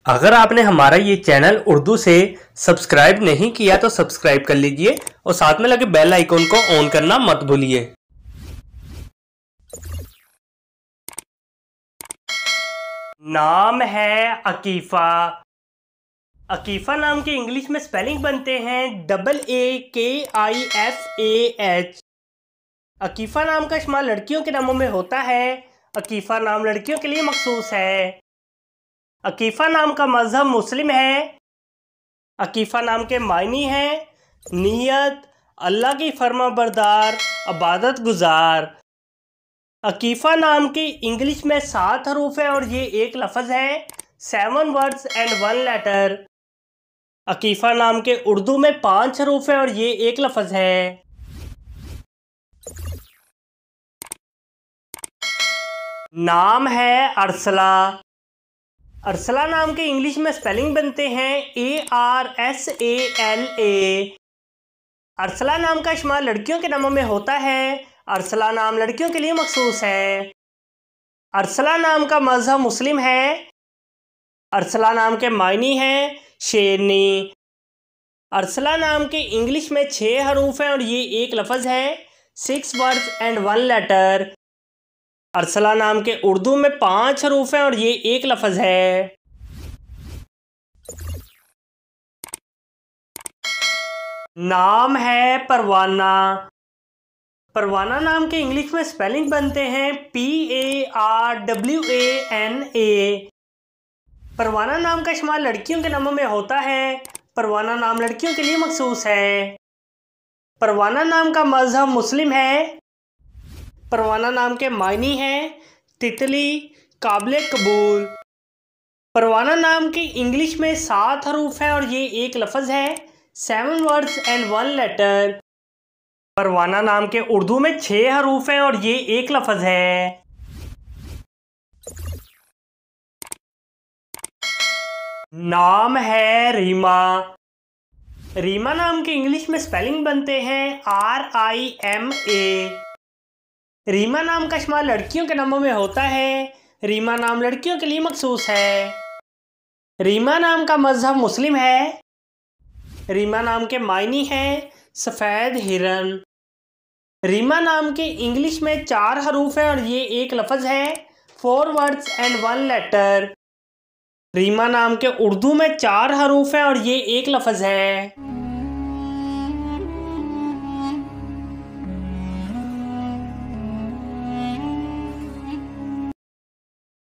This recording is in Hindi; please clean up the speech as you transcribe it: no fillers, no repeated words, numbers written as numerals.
अगर आपने हमारा ये चैनल उर्दू से सब्सक्राइब नहीं किया तो सब्सक्राइब कर लीजिए और साथ में लगे बेल आइकन को ऑन करना मत भूलिए। नाम है अकीफ़ा। अकीफ़ा नाम के इंग्लिश में स्पेलिंग बनते हैं AAKIFAH। अकीफ़ा नाम का इस्तेमाल लड़कियों के नामों में होता है। अकीफ़ा नाम लड़कियों के लिए मखसूस है। अकीफ़ा नाम का मज़हब मुस्लिम है। अकीफ़ा नाम के मायने हैं नियत, अल्लाह की फर्माबरदार, इबादत गुजार। अकीफ़ा नाम की इंग्लिश में 7 हरूफ है और ये एक लफ्ज़ है। 7 वर्ड्स एंड 1 लेटर। अकीफ़ा नाम के उर्दू में 5 हरूफ है और ये एक लफ्ज़ है। नाम है अरसला। अरसला नाम के इंग्लिश में स्पेलिंग बनते हैं ARSALA। अरसला नाम का इस्तेमाल लड़कियों के नामों में होता है। अरसला नाम लड़कियों के लिए मखसूस है। अरसला नाम का मज़हब मुस्लिम है। अरसला नाम के मायने हैं शेरनी। अरसला नाम के इंग्लिश में 6 हरूफ हैं और ये एक लफ्ज़ है। 6 वर्ड्स एंड 1 लेटर। अरसला नाम के उर्दू में 5 हरूफ हैं और ये एक लफ्ज़ है। नाम है परवाना। परवाना नाम के इंग्लिश में स्पेलिंग बनते हैं PARWANA। परवाना नाम का इस्तेमाल लड़कियों के नामों में होता है। परवाना नाम लड़कियों के लिए मखसूस है। परवाना नाम का मज़हब मुस्लिम है। परवाना नाम के मायने हैं तितली, काबिल कबूल। परवाना नाम की इंग्लिश में 7 हरूफ हैं और ये एक लफ्ज़ है। 7 वर्ड्स एंड 1 लेटर। परवाना नाम के उर्दू में 6 हरूफ हैं और ये एक लफ्ज़ है। नाम है रीमा। रीमा नाम के इंग्लिश में स्पेलिंग बनते हैं RIMA। रीमा नाम का इस्तेमाल लड़कियों के नामों में होता है। रीमा नाम लड़कियों के लिए मखसूस है। रीमा नाम का मज़हब मुस्लिम है। रीमा नाम के मायने हैं सफ़ेद हिरन। रीमा नाम के इंग्लिश में 4 हरूफ हैं और ये एक लफ्ज़ है। 4 वर्ड्स एंड 1 लेटर। रीमा नाम के उर्दू में 4 हरूफ हैं और ये एक लफ्ज़ है।